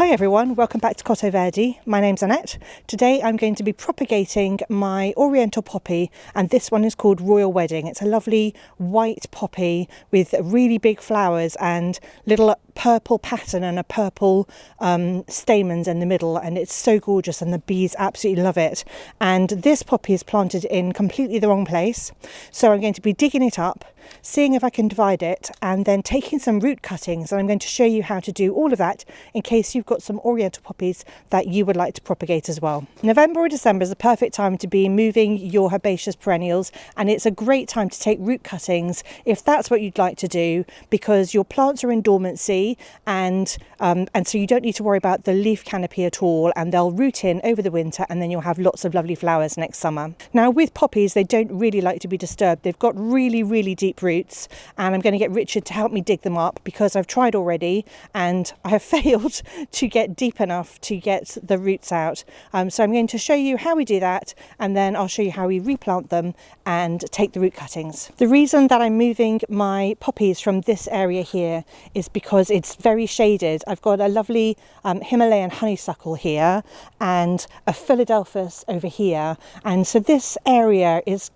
Hi everyone, welcome back to Cottoverdi. My name's Annette. Today I'm going to be propagating my Oriental Poppy, and this one is called Royal Wedding. It's a lovely white poppy with really big flowers and little purple pattern and a purple stamens in the middle, and it's so gorgeous and the bees absolutely love it. And this poppy is planted in completely the wrong place, so I'm going to be digging it up, seeing if I can divide it, and then taking some root cuttings, and I'm going to show you how to do all of that in case you've got some Oriental poppies that you would like to propagate as well. November or December is a perfect time to be moving your herbaceous perennials, and it's a great time to take root cuttings if that's what you'd like to do, because your plants are in dormancy, and so you don't need to worry about the leaf canopy at all, and they'll root in over the winter, and then you'll have lots of lovely flowers next summer. Now with poppies, they don't really like to be disturbed. They've got really deep roots, and I'm going to get Richard to help me dig them up because I've tried already and I have failed to get deep enough to get the roots out. So I'm going to show you how we do that, and then I'll show you how we replant them and take the root cuttings. The reason that I'm moving my poppies from this area here is because it's very shaded. I've got a lovely Himalayan honeysuckle here and a Philadelphus over here, and so this area is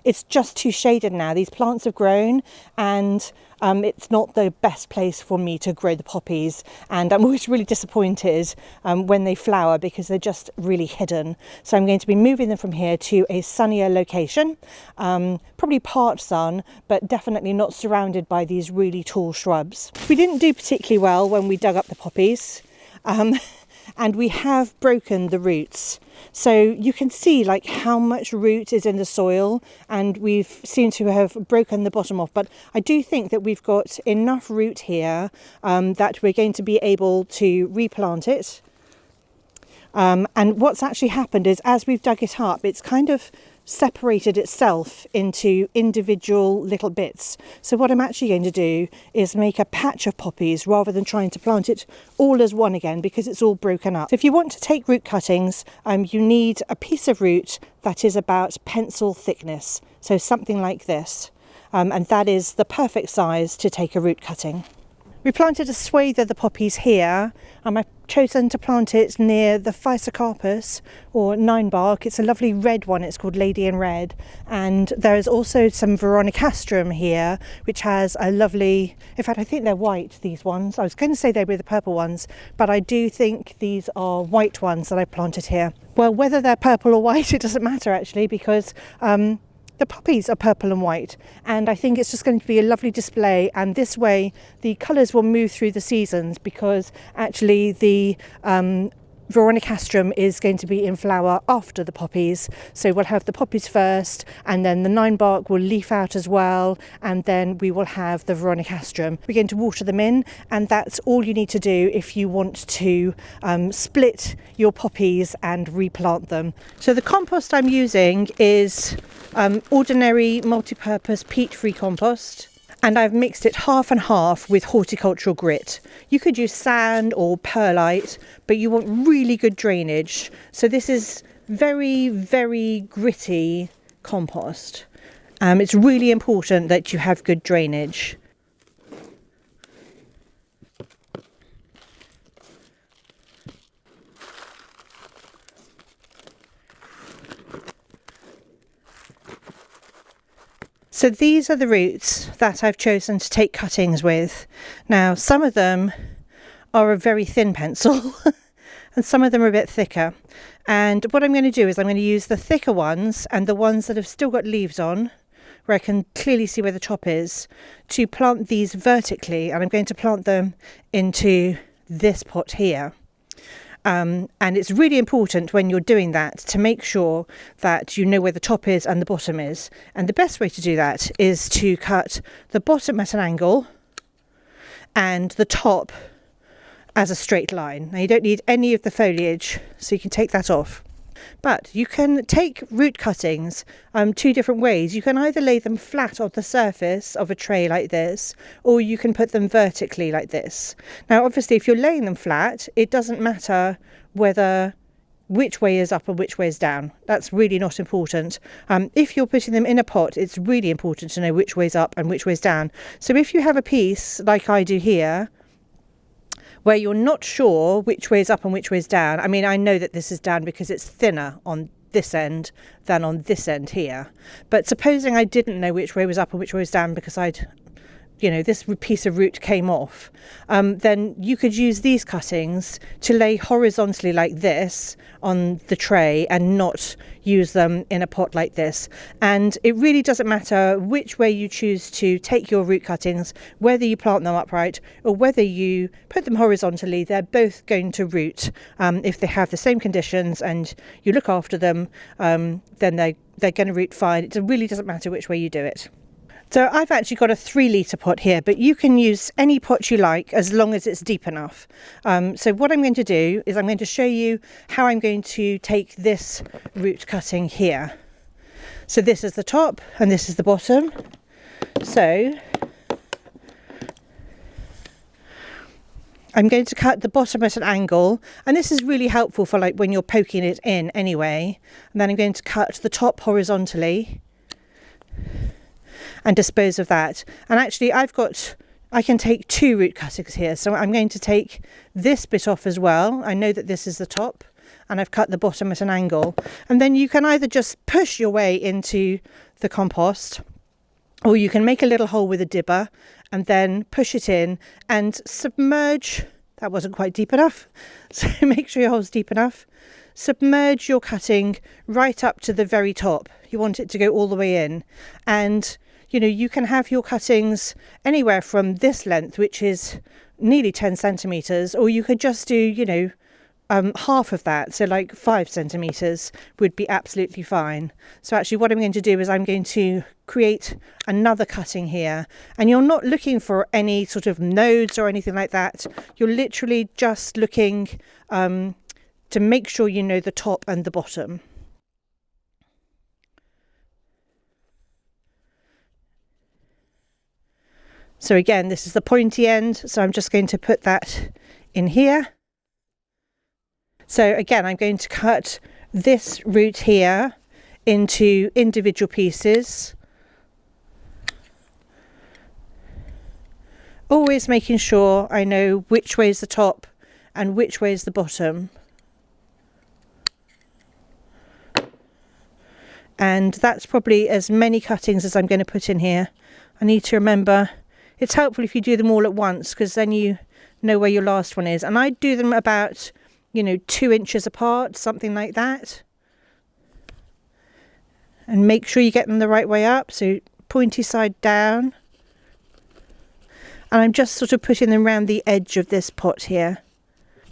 it's just too shaded now. These plants have grown, and it's not the best place for me to grow the poppies, and I'm always really disappointed when they flower because they're just really hidden. So I'm going to be moving them from here to a sunnier location, probably part sun, but definitely not surrounded by these really tall shrubs. We didn't do particularly well when we dug up the poppies, and we have broken the roots. So you can see like how much root is in the soil, and we've seemed to have broken the bottom off, but I do think that we've got enough root here that we're going to be able to replant it. And what's actually happened is, as we've dug it up, it's kind of separated itself into individual little bits. So what I'm actually going to do is make a patch of poppies rather than trying to plant it all as one again, because it's all broken up. So if you want to take root cuttings, you need a piece of root that is about pencil thickness, so something like this, and that is the perfect size to take a root cutting. We planted a swathe of the poppies here. I've chosen to plant it near the Physocarpus, or ninebark. It's a lovely red one. It's called Lady in Red. And there is also some Veronicastrum here, which has a lovely, in fact I think they're white, these ones. I was going to say they were the purple ones, but I do think these are white ones that I planted here. Well, whether they're purple or white, it doesn't matter actually, because the poppies are purple and white, and I think it's just going to be a lovely display, and this way the colours will move through the seasons, because actually the Veronicastrum is going to be in flower after the poppies. So we'll have the poppies first, and then the ninebark will leaf out as well, and then we will have the Veronicastrum. We're going to water them in, and that's all you need to do if you want to split your poppies and replant them. So the compost I'm using is ordinary multi-purpose peat-free compost, and I've mixed it half and half with horticultural grit. You could use sand or perlite, but you want really good drainage. So this is very gritty compost. It's really important that you have good drainage. So these are the roots that I've chosen to take cuttings with. Now, some of them are a very thin pencil and some of them are a bit thicker. And what I'm going to do is I'm going to use the thicker ones and the ones that have still got leaves on, where I can clearly see where the top is, to plant these vertically. And I'm going to plant them into this pot here. And it's really important when you're doing that to make sure that you know where the top is and the bottom is. And the best way to do that is to cut the bottom at an angle and the top as a straight line. Now you don't need any of the foliage, so you can take that off. But you can take root cuttings two different ways. You can either lay them flat on the surface of a tray like this, or you can put them vertically like this. Now obviously if you're laying them flat, it doesn't matter which way is up and which way is down. That's really not important. If you're putting them in a pot, it's really important to know which way's up and which way's down. So if you have a piece like I do here, where you're not sure which way is up and which way is down. I mean, I know that this is down because it's thinner on this end than on this end here. But supposing I didn't know which way was up and which way was down because this piece of root came off, then you could use these cuttings to lay horizontally like this on the tray and not use them in a pot like this. And it really doesn't matter which way you choose to take your root cuttings, whether you plant them upright or whether you put them horizontally, they're both going to root. If they have the same conditions and you look after them, then they're going to root fine. It really doesn't matter which way you do it. So I've actually got a 3-litre pot here, but you can use any pot you like as long as it's deep enough. So what I'm going to do is I'm going to show you how I'm going to take this root cutting here. So this is the top and this is the bottom. So I'm going to cut the bottom at an angle, and this is really helpful for like when you're poking it in anyway. And then I'm going to cut the top horizontally and dispose of that. And actually I can take 2 root cuttings here, so I'm going to take this bit off as well. I know that this is the top and I've cut the bottom at an angle, and then you can either just push your way into the compost, or you can make a little hole with a dibber and then push it in and submerge. That wasn't quite deep enough, so make sure your hole's deep enough. Submerge your cutting right up to the very top. You want it to go all the way in, and you can have your cuttings anywhere from this length, which is nearly 10 centimetres, or you could just do, half of that. So like 5 centimetres would be absolutely fine. So actually what I'm going to do is I'm going to create another cutting here. And you're not looking for any sort of nodes or anything like that. You're literally just looking to make sure you know the top and the bottom. So again, this is the pointy end, so I'm just going to put that in here. So again, I'm going to cut this root here into individual pieces, always making sure I know which way is the top and which way is the bottom. And that's probably as many cuttings as I'm going to put in here. I need to remember, it's helpful if you do them all at once, because then you know where your last one is. And I do them about, 2 inches apart, something like that. And make sure you get them the right way up, so pointy side down. And I'm just sort of putting them around the edge of this pot here.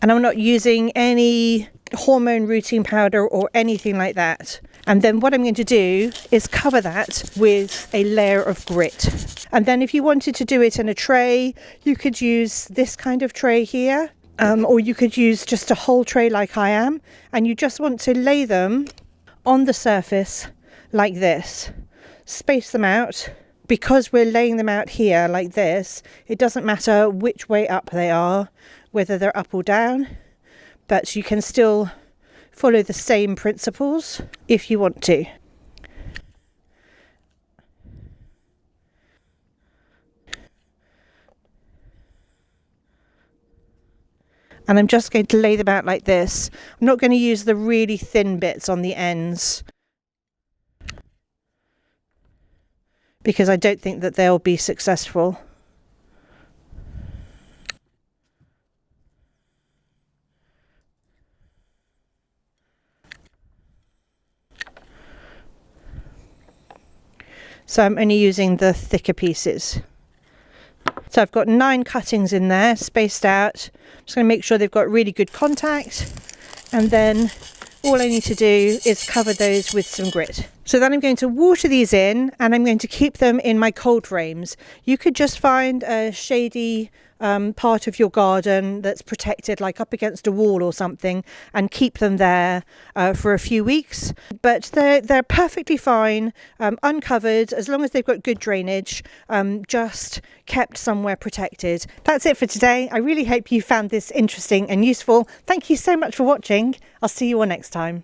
And I'm not using any hormone rooting powder or anything like that. And then what I'm going to do is cover that with a layer of grit. And then if you wanted to do it in a tray, you could use this kind of tray here, or you could use just a whole tray like I am, and you just want to lay them on the surface like this. Space them out. Because we're laying them out here like this, it doesn't matter which way up they are, whether they're up or down, but you can still follow the same principles if you want to. And I'm just going to lay them out like this. I'm not going to use the really thin bits on the ends, because I don't think that they'll be successful. So I'm only using the thicker pieces. So I've got 9 cuttings in there, spaced out. I'm just going to make sure they've got really good contact. And then all I need to do is cover those with some grit. So then I'm going to water these in, and I'm going to keep them in my cold frames. You could just find a shady part of your garden that's protected, like up against a wall or something, and keep them there for a few weeks. But they're perfectly fine, uncovered, as long as they've got good drainage, just kept somewhere protected. That's it for today. I really hope you found this interesting and useful. Thank you so much for watching. I'll see you all next time.